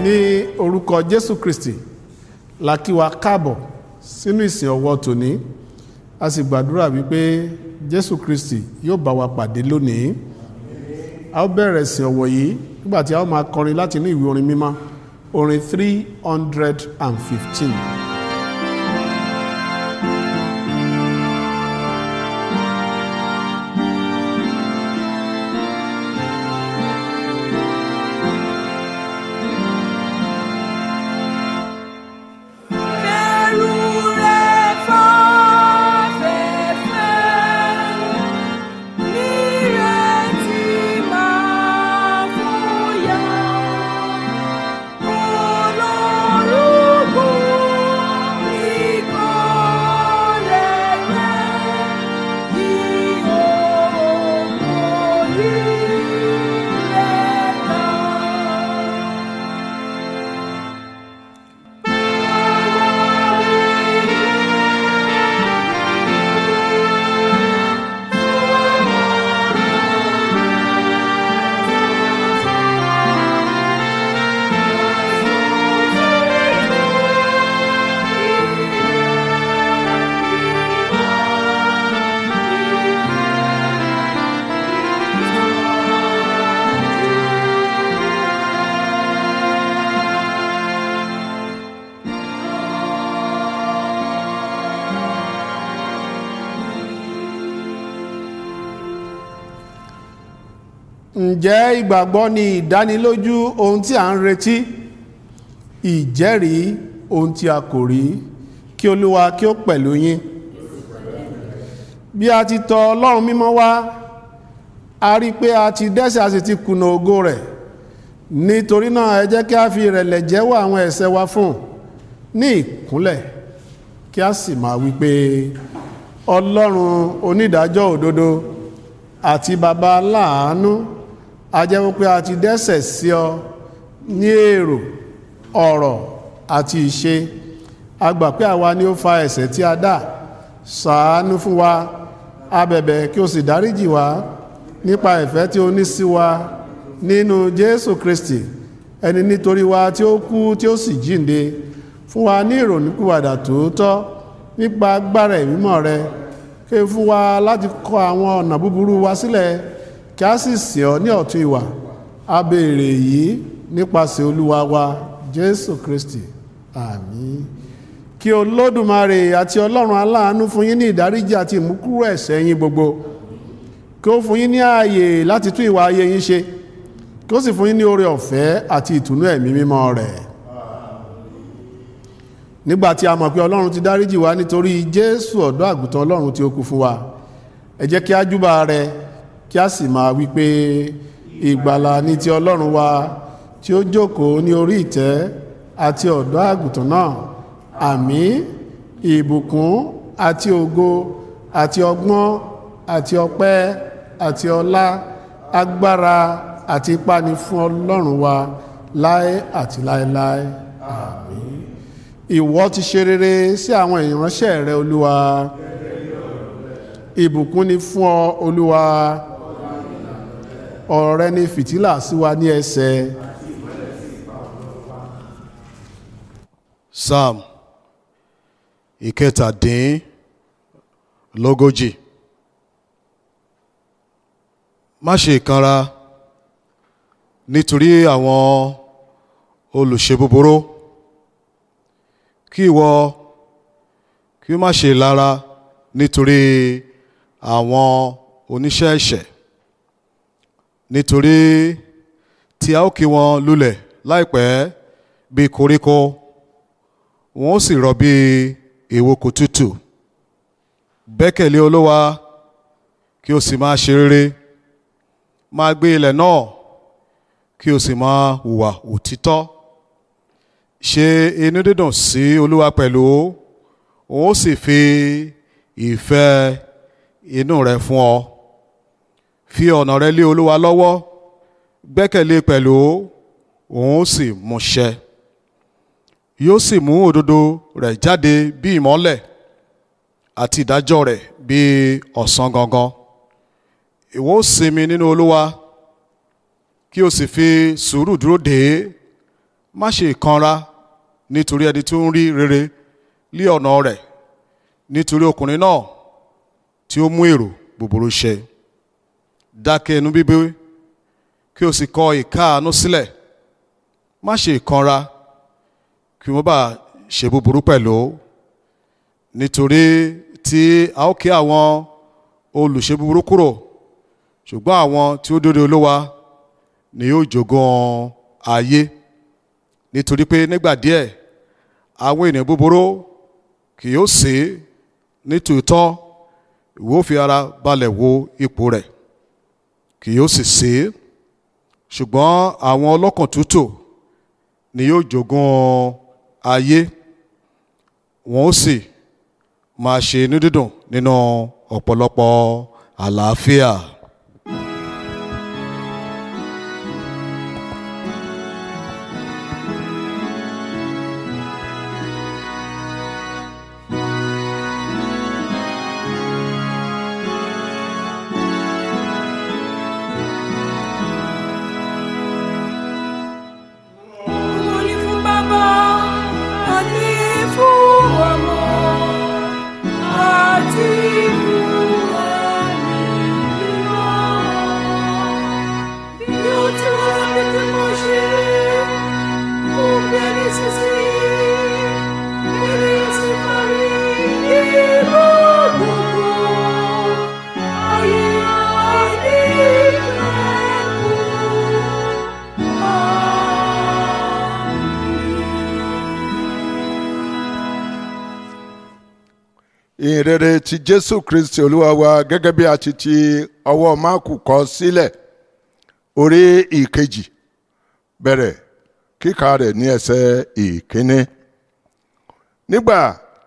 Ní orúkọ Jésù Kristi la kí wa káàbọ̀ sínú ìsìn ọwọ́ tòní. A sì gbàdúrà wípé Jésù Kristi yóò bá wa pàdé lónìí. A ó bẹ̀rẹ̀ ìsìn ọwọ́ yìí nígbàtí a ó máa kọrin láti inú ìwé orin mímọ́, orin 315. Ǹjẹ́ ìgbàgbọ́ ni ìdánilójú ohun tí a ń retí, ìjẹ́rìí ohun tí a kò rí? Kí Olúwa kí ó pẹ̀lú yín. Bí a ti tọ̀ Ọlọ́run mímọ́ wá, a rí pé a ti dẹ́ṣẹ̀, a sì ti kùnà ògo rẹ̀. Nítorí náà ẹ jẹ́ kí a fi ìrẹ̀lẹ̀ jẹ́wọ́ àwọn ẹ̀ṣẹ̀ wa fún ní ìkúnlẹ̀, kí a sì máa wí pé Ọlọ́run onídàájọ́ òdodo àti baba aláàánú, a jẹ́wọ́ pé a ti dẹ́ṣẹ̀ sí ọ ní èrò, ọ̀rọ̀ àti ìṣe. A gbà pé àwa ni ó fa ẹ̀ṣẹ̀ tí a dá. Ṣàánú fún wa, a bẹ̀bẹ̀ kí o sì dáríjì wá nípa ìfẹ́ tí o ní sí wa nínú Jésù Kristi, ẹni nítorí wa tí ó kú tí ó sì jíǹde, fún wa ní ìrònúpìwàdà tòótọ́ nípa agbára ìmímọ́ rẹ. Ké fún wa láti kọ àwọn ọ̀nà búburú wa sílẹ̀, kí a sì sìn ọ́ ní ọ̀tún ìwà. A béèrè yìí nípasẹ̀ Olúwa wa Jésù Kristi. Àmín. Kí Olódùmarè àti Ọlọ́run aláàánú fún yín ní ìdáríjì àti ìmúkúrò ẹ̀ṣẹ̀ yín gbogbo. Kí ó fún yín ní ààyè láti tún ìwà ayé yín ṣe. Kí ó sì fún yín ní oore ọ̀fẹ́ àti ìtùnú ẹ̀mí mímọ́ rẹ̀. Nígbàtí a mọ̀ pé Ọlọ́run ti dáríjì wá nítorí Jésù ọ̀dọ́ àgùntàn Ọlọ́run tí ó kú fún wa, ẹ jẹ́ kí a júbà rẹ̀, kí a sì máa wí pé ìgbàlà ni ti Ọlọ́run wa tí ó jókòó ní orí ìtẹ́ àti ọ̀dọ́ àgùntàn náà. Àmín. Ìbùkún àti ògo àti ọgbọ́n àti ọpẹ́ àti ọlá, agbára àti ipá ni fún Ọlọ́run wa láé àti láéláé. Àmín. Ìwọ ti ṣe rere sí àwọn ìránṣẹ́ rẹ, Olúwa. Ìbùkún ni fún ọ, Olúwa. Ọ̀rọ̀ rẹ ni fìtílà sí wa ní ẹsẹ̀. Psalm ìkẹtàdínlógójì. Má ṣe ìkanra nítorí àwọn olùṣe búburú, kí ìwọ kí ó má ṣe lára nítorí àwọn oníṣẹ́ ẹ̀ṣẹ̀, nítorí tí a ó kì wọ́n lulẹ̀ láìpẹ́ bí koríko, wọn ó sì rọ̀ bí ewéko tútù. Gbẹ́kẹ̀lé Olúwa kí o sì máa ṣe rere, máa gbé ilẹ̀ náà kí o sì máa hùwà òtítọ́. Ṣe inú dídùn sí Olúwa pẹ̀lú, òun ó sì fi ìfẹ́ inú rẹ fún ọ. Fi ọ̀nà rẹ lé Olúwa lọ́wọ́, gbẹ́kẹ̀lé pẹ̀lú, òun ó sì múṣẹ. Yóò sì mú òdodo rẹ̀ jáde bí ìmọ́lẹ̀ àti ìdájọ́ rẹ̀ bí ọ̀sán gangan. Ìwọ ó sinmi nínú Olúwa, kí o sì fi sùúrù dúró dè é. má ṣe ìkanra nítorí ẹni tí ó ń rí rere lé ọ̀nà rẹ̀, nítorí ọkùnrin náà tí ó mú èrò búburú ṣẹ. Dákẹ́ ẹnu bíbí kí o sì kọ ìkáàánú sílẹ̀. Má ṣe ìkanra kí wọ́n bá ṣe búburú pẹ̀lú, nítorí tí a ó ké àwọn olùṣe búburú kúrò, ṣùgbọ́n àwọn tí ó dúró Olúwa ni yóò jogún ayé. Nítorí pé nígbà díẹ̀ àwọn ènìyàn búburú kì yóò sí, nítòótọ́ ìwọ fi ara balẹ̀ wo ipò rẹ̀, kì yóò sì sí, ṣùgbọ́n àwọn ọlọ́kàn tútù ni yóò jogún ayé, wọn ó sì máa ṣe inú dídùn nínú ọ̀pọ̀lọpọ̀ àlàáfíà. ìhìnrere ti Jésù Kristi Olúwa wa gẹ́gẹ́ bí a ti ọwọ́ Máàkù kọ sílẹ̀, orí ìkejì, bẹ̀rẹ̀ kíkà rẹ̀ ní ẹsẹ̀ ìkíní. Nígbà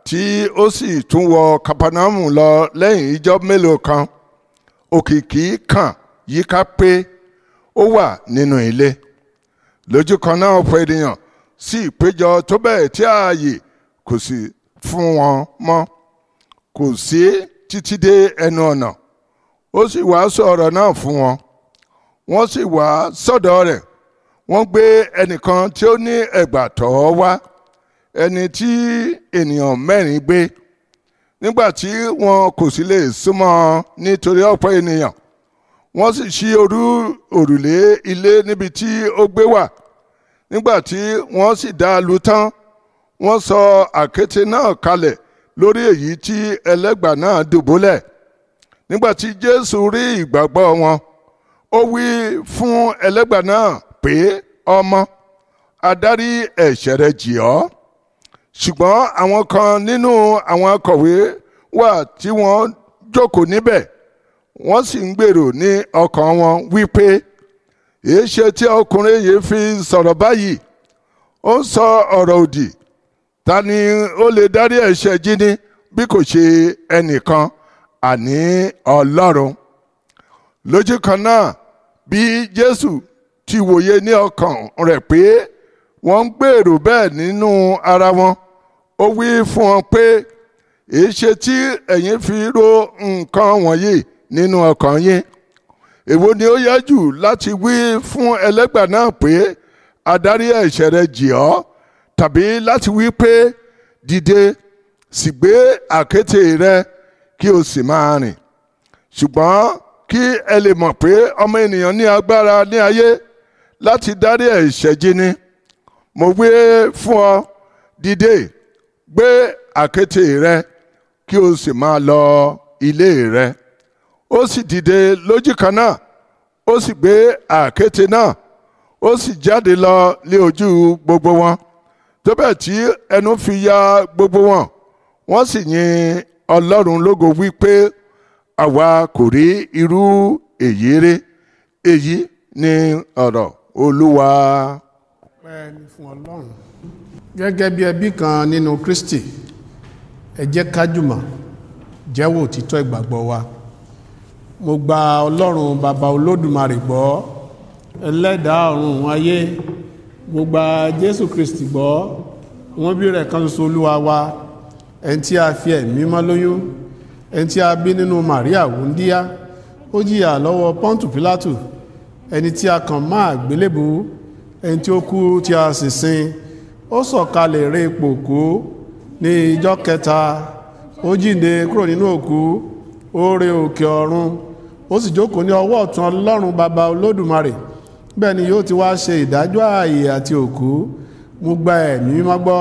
tí ó sì tún wọ Kapanamu lọ lẹ́yìn ijọ́ mélòó kan, òkìkí kàn yíká pé ó wà nínú ilé. Lójú kan náà ọ̀pọ̀ ènìyàn sì péjọ tó bẹ́ẹ̀ tí ààyè kò sí fún wọn mọ́, kò sí títí dé ẹnu ọ̀nà. Ó sì wàásù ọ̀rọ̀ náà fún wọn. Wọ́n sì wá sọ́dọ̀ rẹ̀. Wọ́n gbé ẹnìkan tí ó ní ẹ̀gbà tọ̀ wá, ẹni tí ènìyàn mẹ́rin gbé. Nígbà tí wọn kò sì lè súnmọ́ nítorí ọ̀pọ̀ ènìyàn, wọ́n sì ṣí òrùlé ilé níbi tí ó gbé wà. Nígbà tí wọ́n sì dá a lù tán, wọ́n sọ àkéte náà kalẹ̀ lórí èyí tí ẹlẹ́gbà náà dùbúlẹ̀. Nígbà tí Jésù rí ìgbàgbọ́ wọn, ó wí fún ẹlẹ́gbà náà pé, ọmọ, adarí ẹ̀ṣẹ̀ rẹ jì ọ́. Ṣùgbọ́n àwọn kan nínú àwọn akọ̀wé wà tí wọ́n jókòó níbẹ̀, wọ́n sì ń gbèrò ní ọkàn wọn wípé, èéṣe tí ọkùnrin yìí fi sọ̀rọ̀ báyìí? Ó ń sọ ọ̀rọ̀ òdì. Ta ni ó lè dárí ẹ̀ṣẹ̀ jì ní bí kò ṣe ẹnìkan, àní Ọlọ́run? Lójú kan náà, bí Jésù ti wòye ní ọkàn rẹ̀ pé wọ́n ń gbèrò bẹ́ẹ̀ nínú ara wọn, ó wí fún wọn pé, èéṣe tí ẹ̀yin fi rò nǹkan wọ̀nyí nínú ọkàn yín? Èwo ni ó yẹ jù láti wí fún ẹlẹ́gbà náà pé, adarí ẹ̀ṣẹ̀ rẹ jì ọ́, tàbí láti wí pé, dìde, sì gbé àkéte rẹ kí o sì máa rìn? Ṣùgbọ́n kí ẹ lè mọ̀ pé ọmọ ènìyàn ní agbára ní ayé láti dárí ẹ̀ṣẹ̀ jì ní, mo wí fún ọ, dìde, gbé àkéte rẹ kí o sì máa lọ ilé rẹ. Ó sì dìde lójú kan náà, ó sì gbé àkéte náà, ó sì jáde lọ lé ojú gbogbo wọn, tó bẹ́ẹ̀ tí ẹnu fi ya gbogbo wọn. Wọ́n sì yin Ọlọ́run lógo wípé, àwa kò rí irú èyí rí. Èyí ni ọ̀rọ̀ Olúwa. Ọpẹ́ ni fún Ọlọ́run. Gẹ́gẹ́ bí ẹbí kan nínú Kristi, ẹ jẹ́ ká jùmọ̀ jẹ́wọ́ òtítọ́ ìgbàgbọ́ wa. Mo gba Ọlọ́run Baba Olódùmarè gbọ́, ẹlẹ́dàá ọ̀run ayé. Mo gba Jésù Kristi gbọ́, wọ́n bí rẹ̀ kan ṣoṣo Olúwa wa, ẹni tí a fi ẹ̀mí mímọ́ lóyún, ẹni tí a bí nínú Màríà wúndíá. Ó jìyà lọ́wọ́ Pọ́ntù Pílátù, ẹni tí a kàn mọ́ àgbélébùú, ẹni tí ó kú tí a sì sin, ó sọ̀kalẹ̀ ré ipò kú ní ijọ́ kẹta, ó jíǹde kúrò nínú òkú, ó re òkè ọ̀run, ó sì jókòó ní ọwọ́ ọ̀tún Ọlọ́run baba Olódùmarè. Bẹ́ẹ̀ ni yóò ti wá ṣe ìdájọ́ ààyè àti òkú. Mo gba ẹ̀mí mímọ́ gbọ́,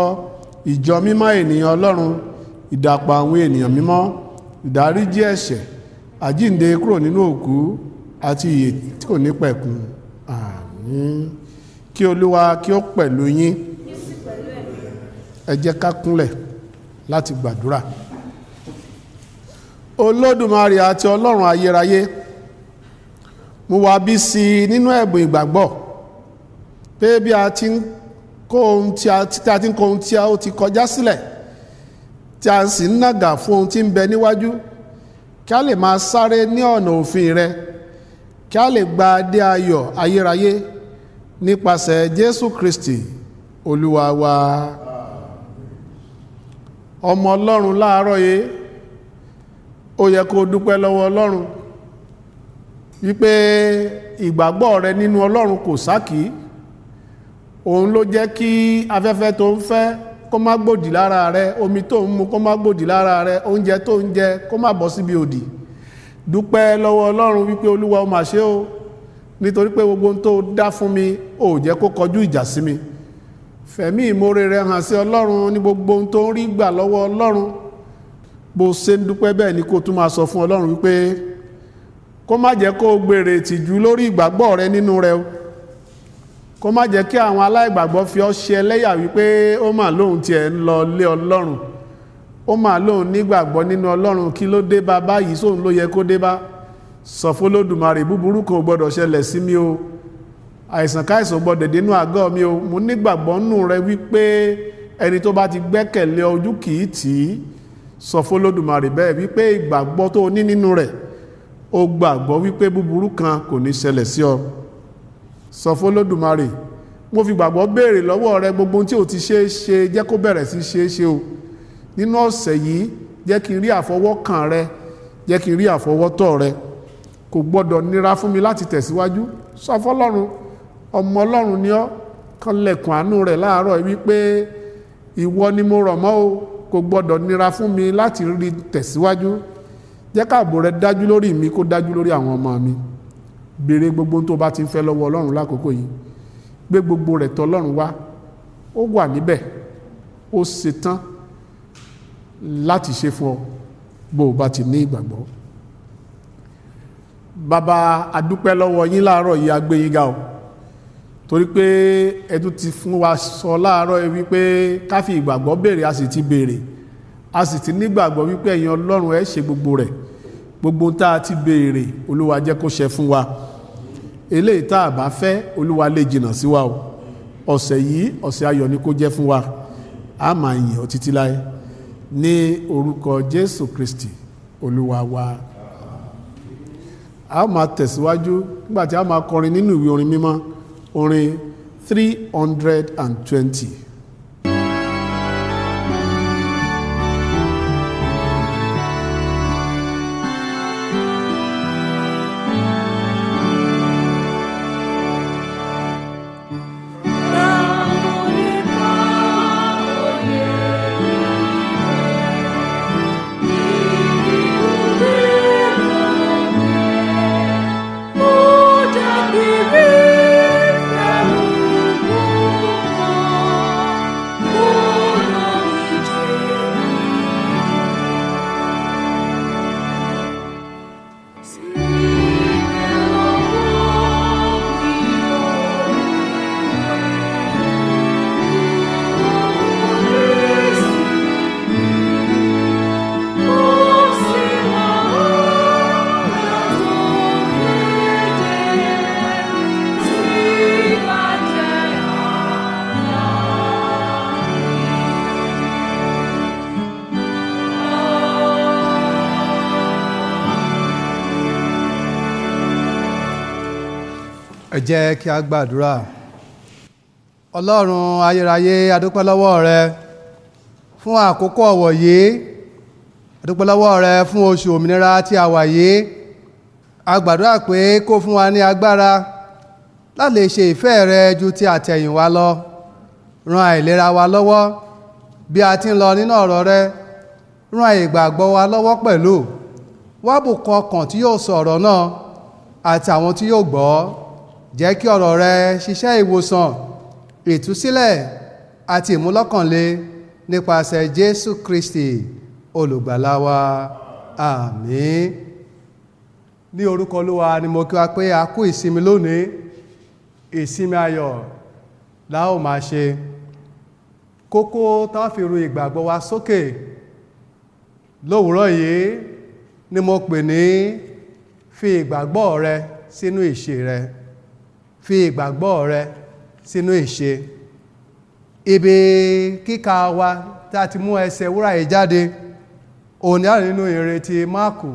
ìjọ mímọ́ ènìyàn Ọlọ́run, ìdàpọ̀ àwọn ènìyàn mímọ́, ìdáríjì ẹ̀ṣẹ̀, àjíǹde kúrò nínú òkú àti ìyè tí kò ní pẹ̀kun. Àmín. Kí Olúwa kí ó pẹ̀lú yín. Ẹ jẹ́ ká kúnlẹ̀ láti gbàdúrà. Olódùmarè àti Ọlọ́run ayérayé, mú wa bí sí nínú ẹ̀bùn ìgbàgbọ́ pé bí a ti ń kó ohun tí a ó ti kọjá sílẹ̀, tí a sì ń nàgà fún ohun tí ń bẹ níwájú, kí a lè máa sáré ní ọ̀nà òfin rẹ, kí a lè gba adé ayọ̀ ayérayé nípasẹ̀ Jésù Kristi Olúwa wa. Ọmọ Ọlọ́run láàárọ̀ yìí, ó yẹ kó dúpẹ́ lọ́wọ́ Ọlọ́run wípé ìgbàgbọ́ rẹ nínú Ọlọ́run kò sákì. Òun ló jẹ́ kí afẹ́fẹ́ tó ń fẹ́ kó má gbòdì lára rẹ, omi tó ń mu kó má gbòdì lára rẹ, oúnjẹ tó ń jẹ kó má bọ́ síbi òdì. Dúpẹ́ lọ́wọ́ Ọlọ́run wípé Olúwa ó mà ṣe o, nítorí pé gbogbo ohun tó dá fún mi ò jẹ́ kó kọjú ìjà sí mi. Fẹ̀mí ìmoore rẹ hàn sí Ọlọ́run ní gbogbo ohun tó ń rí gbà lọ́wọ́ Ọlọ́run. Bó ṣe ń dúpẹ́ bẹ́ẹ̀ ni kó tún máa sọ fún Ọlọ́run wípé kó má jẹ́ kó gbèrè ìtìjú lórí ìgbàgbọ́ rẹ nínú rẹ o. Kó má jẹ́ kí àwọn aláìgbàgbọ́ fi ọ́ ṣe ẹlẹ́yà wípé ó mà lóhun tiẹ̀ ń lọ lé Ọlọ́run, ó mà lóhun nígbàgbọ́ nínú Ọlọ́run, kí ló dé bá báyìí, sóhun ló yẹ kó dé bá. Sọ fún Olódùmarè, búburú kan ò gbọdọ̀ ṣẹlẹ̀ sí mi o, àìsàn káìsàn ò gbọdọ̀ dénú àgọ́ mi o. Mo nígbàgbọ́ nínú rẹ wípé ẹni tó bá ti gbẹ́kẹ̀lé ojú kìí tì í. Sọ fún Olódùmarè bẹ́ẹ̀ wípé ìgbàgbọ́ tó ní nínú rẹ̀, ó gbàgbọ́ wípé búburú kan kò ní ṣẹlẹ̀ sí ọ. Sọ fún Olódùmarè, mo fi gbàgbọ́ béèrè lọ́wọ́ rẹ gbogbo tí ò ti ṣe é ṣe, jẹ́ kó bẹ̀rẹ̀ sí ṣe é ṣe o. Nínú ọ̀sẹ̀ yìí, jẹ́ kí n rí àfọwọ́kàn rẹ, jẹ́ kí n rí àfọwọ́tọ̀ rẹ. Kò gbọ́dọ̀ nira fún mi láti tẹ̀síwájú. Sọ fún Ọlọ́run, ọmọ Ọlọ́run ni ọ́, kanlẹ̀kùn àánú rẹ̀ láàárọ̀ wípé ìwọ ni mo rọ̀ mọ́ o. Kò gbọ́dọ̀ nira fún mi láti rí tẹ̀síwájú. Jẹ́ káàbò rẹ dájú lórí mi, kó dájú lórí àwọn ọmọ mi. Béèrè gbogbo tó bá ti ń fẹ́ lọ́wọ́ Ọlọ́run lákòókò yìí. Gbé gbogbo rẹ̀ tọ̀ Ọlọ́run wá. Ó wà níbẹ̀, ó ṣetán láti ṣe fún ọ bó o bá ti ní ìgbàgbọ́. Bàbá, a dúpẹ́ lọ́wọ́ yín láàárọ̀ yìí, a gbé yín ga o, torí pé ẹ tún ti fún wa sọ láàárọ̀ yìí wípé ká fi ìgbàgbọ́ béèrè, a sì ti béèrè, a sì ti nígbàgbọ́ wípé ẹ̀yin Ọlọ́run ẹ ṣe gbogbo rẹ̀. Gbogbo tá a ti béèrè, Olúwa jẹ́ kó ṣẹ fún wa. Eléyìí tá a bá fẹ́, Olúwa lè jìnnà sí wa o. Ọ̀sẹ̀ yìí ọ̀sẹ̀ ayọ̀ ni kó jẹ́ fún wa. A máa yìn ọ́ títí láé ní orúkọ Jésù Kristi Olúwa wa. A máa tẹ̀síwájú nígbàtí a máa kọrin nínú ìwé orin mímọ́, orin 320. Ẹ jẹ́ kí a gbàdúrà. Ọlọ́run ayérayé, a dúpẹ́ lọ́wọ́ rẹ fún àkókò ọ̀wọ̀ yìí, a dúpẹ́ lọ́wọ́ rẹ fún oṣù òmìnira tí a wà yìí. A gbàdúrà pé kó fún wa ní agbára láti lè ṣe ìfẹ́ rẹ ju ti àtẹ̀yìnwá lọ. Ran àìlera wa lọ́wọ́ bí a ti ń lọ nínú ọ̀rọ̀ rẹ. Ran ìgbàgbọ́ wa lọ́wọ́ pẹ̀lú. Wá bùkún ọkàn tí yóò sọ ọ̀rọ̀ náà àti àwọn tí yóò gbọ́. Jẹ́ kí ọ̀rọ̀ rẹ ṣiṣẹ́ ìwòsàn, ìtúsílẹ̀ àti ìmúlọ́kànle nípasẹ̀ Jésù Kristi olùgbàlà wa. Àmín. Ní orúkọ Olúwa ni mo kí wa pé a kú ìsinmi lónìí. Ìsinmi ayọ̀ la ó máa ṣe. Kókó tá fi ru ìgbàgbọ́ wa sókè lówùúrọ̀ yìí ni mo pè ní fi ìgbàgbọ́ rẹ sínú ìṣe rẹ. Fi ìgbàgbọ́ rẹ sínú ìṣe. Ibi kíkà wa tí a ti mú ẹsẹ̀ wúrà yìí jáde òní àrùn nínú ìrètí Máàkù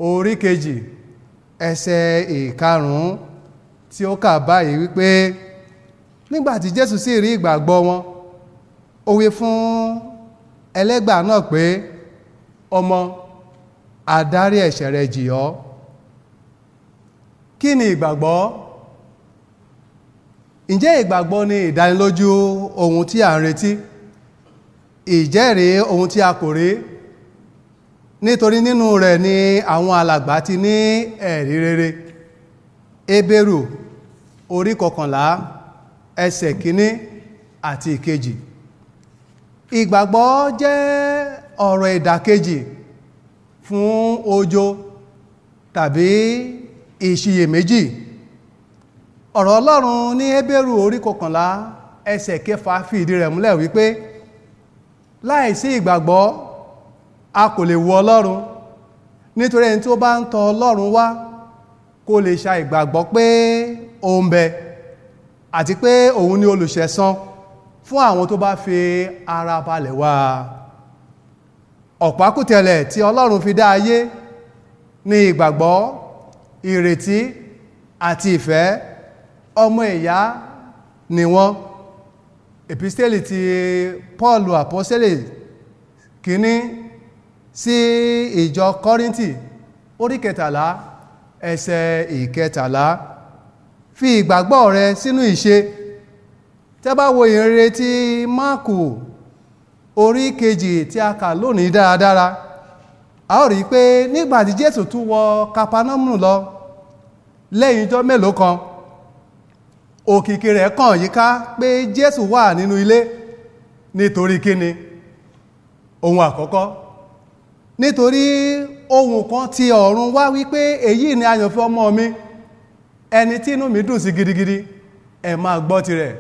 orí 2 ẹsẹ̀ 5 tí ó kà báyìí wípé nígbàtí Jésù sì rí ìgbàgbọ́ wọn, ó wí fún ẹlẹ́gbà náà pé, ọmọ, àdárí ẹ̀ṣẹ̀ rẹ jì ọ́. Kí ni ìgbàgbọ́? Ǹjẹ́ ìgbàgbọ́ ni ìdánilójú ohun tí a ń retí, ìjẹ́rìí ohun tí a kò rí? Nítorí nínú rẹ̀ ni àwọn alàgbà ti ní ẹ̀rí rere. Hébérù orí 11 ẹsẹ̀ 1 àti 2. Ìgbàgbọ́ jẹ́ ọ̀rọ̀ ìdàkejì fún ojo tàbí ìṣiyèméjì. Ọ̀rọ̀ Ọlọ́run ní Hébérù orí 11 ẹsẹ̀ 6 fi ìdí rẹ̀ múlẹ̀ wípé láìsí ìgbàgbọ́ a kò lè wo Ọlọ́run, nítorí ẹni tí ó bá ń tọ̀ Ọlọ́run wá kó lè ṣa ìgbàgbọ́ pé ó ń bẹ àti pé òun ni olùṣẹ̀san fún àwọn tó bá fi ara balẹ̀ wá. Ọ̀pákùtẹ̀lẹ̀ tí Ọlọ́run fi dá ayé ní ìgbàgbọ́, ìrètí àti ìfẹ́. Ọmọ ìyá ni wọ́n. Epistẹ́lì ti Paul apọ́sẹ́lì kìíní sí ìjọ Kọ́ríńtì orí 13 ẹsẹ̀ 13. Fi ìgbàgbọ́ rẹ sínú ìṣe. Tẹ́ bá wo ìrere tí Máàkù orí 2 tí a kà lónìí dáradára, a ó rí pé nígbàtí Jésù tún wọ Kapanamu lọ lẹ́yìn ọjọ́ mélòó kan, òkìkí rẹ̀ kàn yíká pé Jésù wà nínú ilé. Nítorí kíni? Ohun àkọ́kọ́, nítorí ohun kan ti ọ̀run wá wípé èyí ni àyànfẹ́ ọmọ mi, ẹni tí inú mi dùn sí gidigidi, ẹ máa gbọ́ tirẹ̀.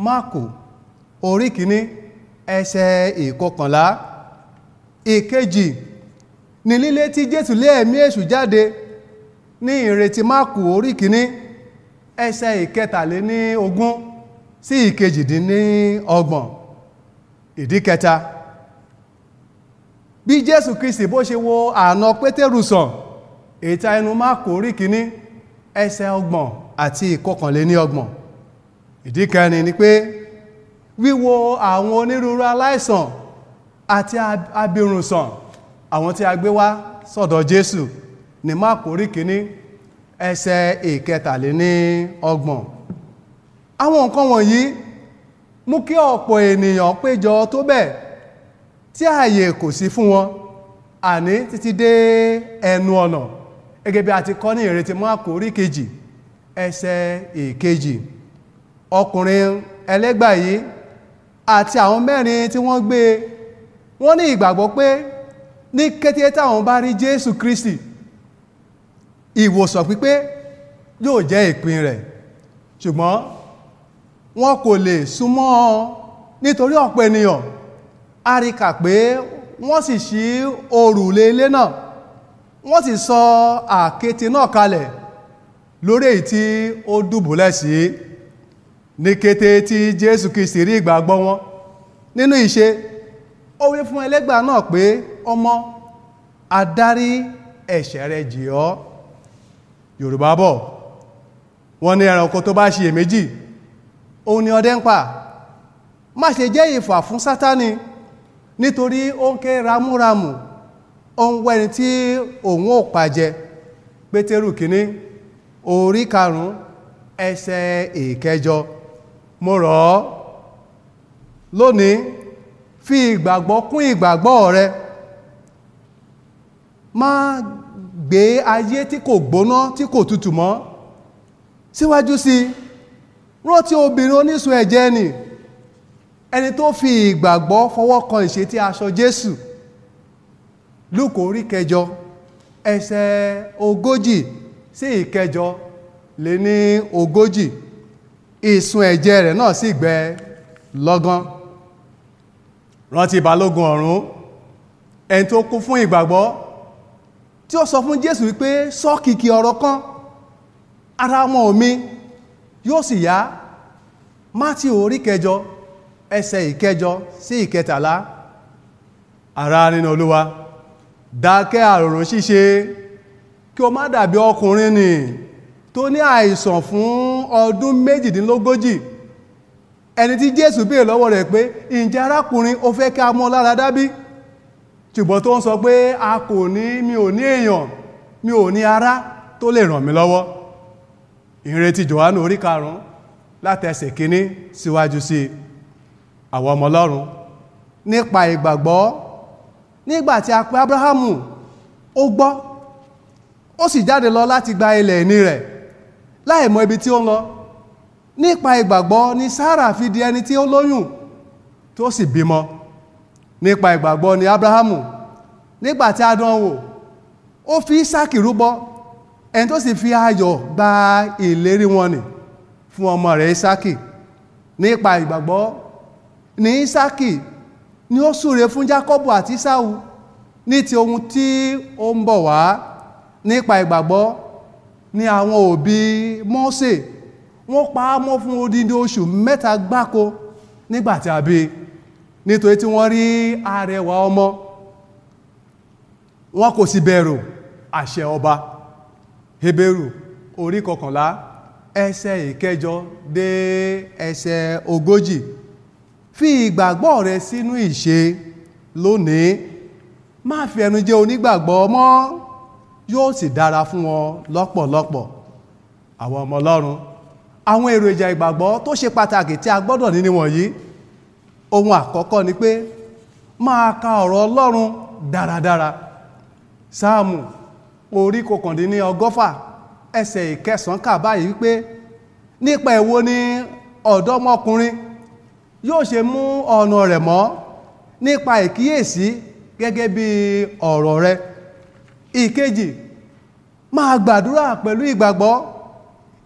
Máàkù orí 1 ẹsẹ̀ 11. Ìkejì ni lílé tí Jésù lé ẹ̀mí èṣù jáde ní ìrètí Máàkù orí 1 ẹsẹ̀ 23 sí 28. Ìdí kẹta, bí Jésù Kristi bó ṣe wo àna Pétérù sàn, ìta ẹnu Máàkù orí 1 ẹsẹ̀ 30 àti 31. Ìdí kẹrin ni pé wíwo àwọn onírúurú aláìsàn àti abirùn sàn, àwọn tí a gbé wá sọ́dọ̀ Jésù ní Máàkù orí 1 ẹsẹ̀ 33. Àwọn nǹkan wọ̀nyí mú kí ọ̀pọ̀ ènìyàn péjọ tó bẹ́ẹ̀ tí ààyè kò sí fún wọn, àní títí dé ẹnu ọ̀nà, gẹ́gẹ́ bí a ti kọ́ ní ìrètí Máàkù orí 2 ẹsẹ̀ 2. Ọkùnrin ẹlẹ́gbà yìí àti àwọn 4 tí wọ́n gbé, wọ́n ní ìgbàgbọ́ pé ní kété táwọn bá rí Jésù Kristi, ìwòsàn pípé yóò jẹ́ ìpín rẹ̀. Ṣùgbọ́n wọn kò lè súnmọ́ ọ nítorí ọ̀pọ̀ ènìyàn. A rí kà pé wọ́n sì ṣí òrùlé ilé náà, wọ́n sì sọ àkéte náà kalẹ̀ lórí èyí tí ó dùbúlẹ̀ sí. Ní kété tí Jésù Kristi rí ìgbàgbọ́ wọn nínú ìṣe, ó wí fún ẹlẹ́gbà náà pé, ọmọ, àdárí ẹ̀ṣẹ̀ rẹ jì ọ́. Yorùbá bọ̀ wọ́n ní ẹranko tó bá ṣiyèméjì òun ni ọdẹ ń pa. Má ṣe jẹ́ ìfà fún Sátánì, nítorí ó ń ké ramúramù, ó ń wẹ́ni tí òun ò pàjẹ. Pétérù kìíní orí 5 ẹsẹ̀ ìkẹjọ. Mo rọ̀ ọ́ lónìí, fi ìgbàgbọ́ kún ìgbàgbọ́ rẹ. Má gbé ayé tí kò gbóná tí kò tutù mọ́. Síwájú sí i, rántí obìnrin onísun ẹ̀jẹ̀ nì, ẹni tó fi ìgbàgbọ́ fọwọ́ kan ìṣètí aṣọ Jésù. Lúùkù orí kẹjọ ẹsẹ̀ 40 sí ìkẹjọ lé ní 40. Ìsun ẹ̀jẹ̀ rẹ̀ náà sì gbẹ lọ́gán. Rántí balógun ọ̀rún, ẹni tó kún fún ìgbàgbọ́, tí ó sọ fún Jésù wípé sọ kìkì ọ̀rọ̀ kan, ara ọmọ mi yóò sì yá. Mátíù orí kẹjọ ẹsẹ̀ ìkẹjọ sí ìkẹtàlá. Ará nínú Olúwa, dákẹ́ àròrò ṣíṣe kí o má dàbí ọkùnrin nì tó ní àìsàn fún ọdún 38. Ẹni tí Jésù béèrè lọ́wọ́ rẹ̀ pé ǹjẹ́ arákùnrin o fẹ́ kí a mọ́ lára dábí? Ṣùgbọ́n tó ń sọ pé mi ò ní èèyàn, mi ò ní ará tó lè ràn mí lọ́wọ́. Ìrètí Jòhánù orí 5 láti ẹsẹ̀ 1 síwájú sí i. Àwọn ọmọ Ọlọ́run, nípa ìgbàgbọ́, nígbàtí a pè Ábúráhámù, ó gbọ́, ó sì jáde lọ láti gba ilẹ̀ ìní rẹ̀ láì mọ ibi tí ó ń lọ. Nípa ìgbàgbọ́ ni Sárà fi di ẹni tí ó lóyún tó sì bímọ. Nípa ìgbàgbọ́ ni Ábúráhámù, nígbàtí a dán wò, ó fi Ísákì rúbọ, ẹni tó sì fi ayọ̀ gba ìlérí wọn nì fún ọmọ rẹ̀ Ísákì. Nípa ìgbàgbọ́ ni Ísákì ni ó súre fún Jákọ́bù àti Ésáù ní ti ohun tí ó ń bọ̀ wá. Nípa ìgbàgbọ́ ni àwọn òbí Mósè wọ́n pa á mọ́ fún odindi oṣù 3 gbáko nígbàtí a bí, nítorí tí wọ́n rí arẹwà ọmọ, wọn kò sì bẹ̀rù àṣẹ ọba. Hébérù orí 11 ẹsẹ̀ ìkẹjọ dé ẹsẹ̀ 40. Fi ìgbàgbọ́ rẹ sínú ìṣe lónìí, má fi ẹnu jẹ́ onígbàgbọ́ mọ́, yóò sì dára fún wọn lọ́pọ̀lọpọ̀. Àwọn ọmọ Ọlọ́run, àwọn èròjà ìgbàgbọ́ tó ṣe pàtàkì tí a gbọ́dọ̀ ní nìwọ̀nyí. Ohun àkọ́kọ́ ni pé máa ka ọ̀rọ̀ Ọlọ́run dáradára. Sáàmù orí 119 ẹsẹ̀ 9 kà báyìí wípé nípa èwo ni ọ̀dọ́mọkùnrin yóò ṣe mú ọ̀nà rẹ̀ mọ́ nípa ìkíyèsí gẹ́gẹ́ bí ọ̀rọ̀ rẹ̀. Ìkejì, máa gbàdúrà pẹ̀lú ìgbàgbọ́.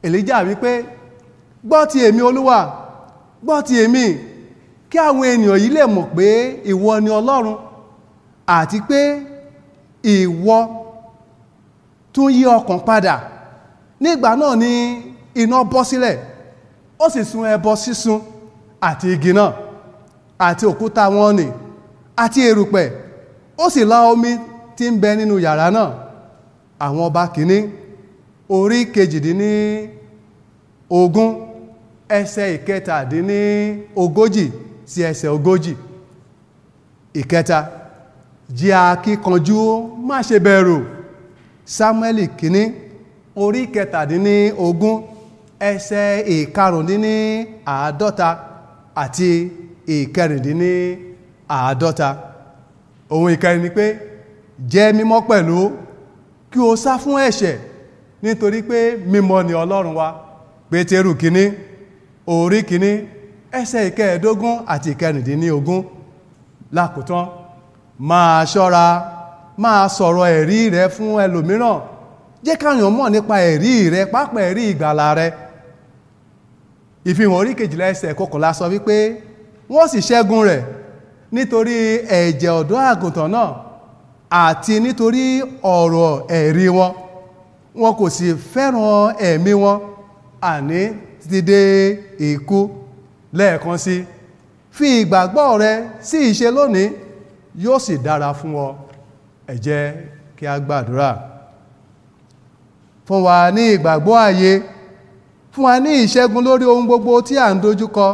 Èlíjà wípé gbọ́ ti èmi Olúwa, gbọ́ ti èmi, kí àwọn ènìyàn yìí lè mọ̀ pé ìwọ ni Ọlọ́run, àti pé ìwọ tún yí ọkàn padà. Nígbà náà ni iná bọ́ sílẹ̀, ó sì sun ẹbọ sísun àti igi náà àti òkúta wọn nì àti erùpẹ̀, ó sì la omi tí ń bẹ nínú yàrá náà. Àwọn ọba kìíní orí 18 ẹsẹ̀ 37 sí ẹsẹ̀ 40. Ìkẹta, jẹ́ akíkanjú, má ṣe bẹ̀rù. Sámúẹ́lì kìíní orí 17 ẹsẹ̀ 50 àti 54. Ohun ìkẹrin ni pé jẹ́ mímọ́ pẹ̀lú, kí o sá fún ẹ̀ṣẹ̀, nítorí pé mímọ́ ni Ọlọ́run wa. Pétérù kìíní orí 1 ẹsẹ̀ 15 àti 16. Lákòótán, máa ṣọ́ra, máa sọ̀rọ̀ ẹ̀rí rẹ fún ẹlòmíràn. Jẹ́ káyàn mọ̀ nípa ẹ̀rí rẹ, pàápàá ẹ̀rí ìgbàlà rẹ. Ìfihàn orí 12 ẹsẹ̀ 11 sọ wípé wọ́n sì ṣẹ́gun rẹ̀ nítorí ẹ̀jẹ̀ ọ̀dọ́ àgùntàn náà àti nítorí ọ̀rọ̀ ẹ̀rí wọn. Wọn kò sì fẹ́ràn ẹ̀mí wọn àní títí dé ikú. Lẹ́ẹ̀kan sí, fi ìgbàgbọ́ rẹ sí ìṣe lónìí, yóò sì dára fún ọ. Ẹ jẹ́ kí a gbàdúrà. Fún wa ní ìgbàgbọ́ ààyè, fún wa ní ìṣẹ́gun lórí ohun gbogbo tí à ń dojúkọ.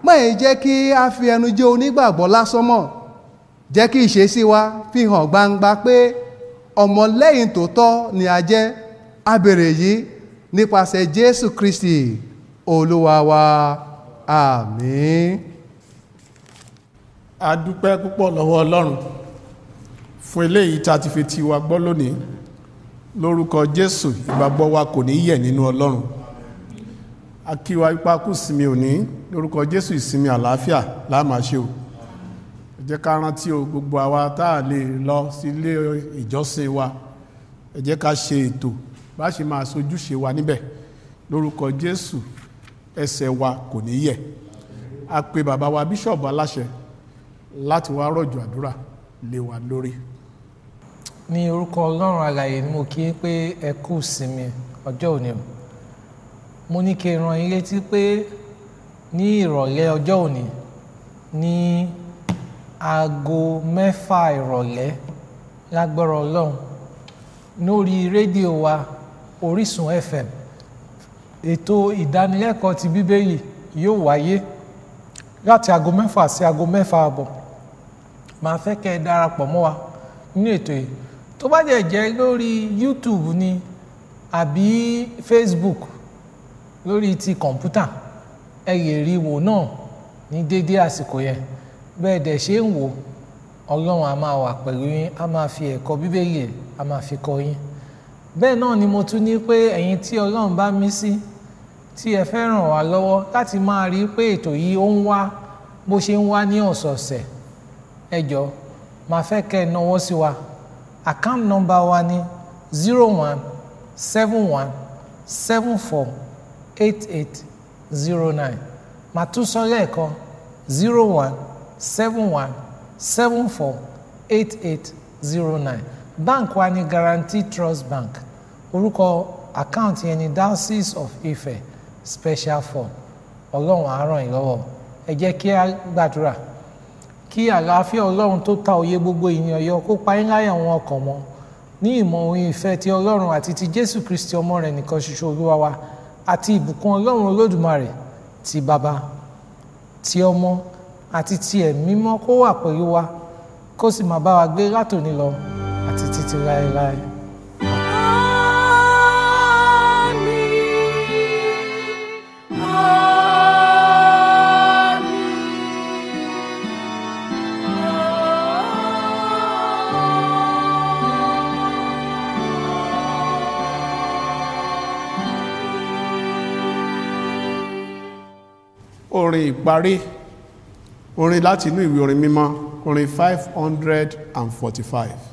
Má jẹ́ kí a fi ẹnu jẹ́ onígbàgbọ́ lásán mọ́. Jẹ́ kí ìṣesí wa fi hàn gbangba pé ọmọlẹ́yìn tòótọ́ ni a jẹ́. A béèrè yìí nípasẹ̀ Jésù Kristi Olúwa wa. Àmín. A dúpẹ́ púpọ̀ lọ́wọ́ Ọlọ́run fún eléyìí tá a ti fi ti wa gbọ́ lónìí. Lórúkọ Jésù, ìgbàgbọ́ wa kò ní yẹ̀ nínú Ọlọ́run. A kí wa ipá kú ìsinmi òní. Lórúkọ Jésù, ìsinmi àlàáfíà la máa ṣe o. Ẹ jẹ́ ká rántí o, gbogbo àwa tá a lè lọ sí ilé ìjọsìn wa, ẹ jẹ́ ká ṣe ètò bá ṣe máa sojúṣe wa níbẹ̀. Lórúkọ Jésù, ẹsẹ̀ wa kò ní yẹ̀. A pe bàbá wa bíṣọ̀bù aláṣẹ láti wá rọ̀jò àdúrà lé wa lórí. Ní orúkọ Ọlọ́run alààyè ni mo kí pé ẹ kú ìsinmi ọjọ́ òní o. Mo ní kí n rán yín létí pé ní ìrọ̀lẹ́ ọjọ́ òní ní aago 6 ìrọ̀lẹ́ lágbára Ọlọ́run lórí rédíò wa Orísun FM ètò ìdánilẹ́kọ̀ọ́ ti Bíbélì yóò wáyé láti aago 6 sí aago 6:30. Màá fẹ́ kẹ́ ẹ darapọ̀ mọ́ wa nínú ètò yìí. Tó bá jẹ́ lórí YouTube ni àbí Facebook lórí ti kọ̀ǹpútà, ẹ lè rí wò náà ní dédé àsìkò yẹn. Bẹ́ẹ̀ dẹ̀ ṣe ń wò, Ọlọ́run a máa wà pẹ̀lú yín, a máa fi ẹ̀kọ́ Bíbélì a máa fi kọ́ yín. Bẹ́ẹ̀ náà ni mo tún ní pé ẹ̀yin tí Ọlọ́run bá mí sí, tí ẹ fẹ́ ràn wá lọ́wọ́ láti máa rí pé ètò yìí ó ń wá bó ṣe ń wá ní ọ̀sọ̀ọ̀sẹ̀, ẹ jọ̀ọ́ máa fẹ́ kẹ́ ẹ náwó sí wa. Account number wa ní 0171748809. Màá tún sọ lẹ́ẹ̀kan 0171748809. Bank wa ní Guarantee Trust Bank. Orúkọ àkáǹtì yẹn ní Diocese of Ife Special Fund. Ọlọ́run á ràn yín lọ́wọ́. Ẹ jẹ́ kí a gbàdúrà. Kí àlàáfíà Ọlọ́run tó ta òye gbogbo ènìyàn yọ kó pa yín láyà wọn ọkàn mọ́ ní ìmọ̀ ohun ìfẹ́ ti Ọlọ́run àti ti Jésù Kristi ọmọ rẹ̀ nìkan ṣoṣo Olúwa wa, àti ìbùkún Ọlọ́run Olódùmarè ti Baba, ti Ọmọ àti ti Ẹ̀mí Mímọ́ kó wà pẹ̀lú wa, kó sì máa bá wa gbé látòní lọ àti títí láéláé. Orin ìparí, orin láti inú ìwé orin mímọ́, orin 545.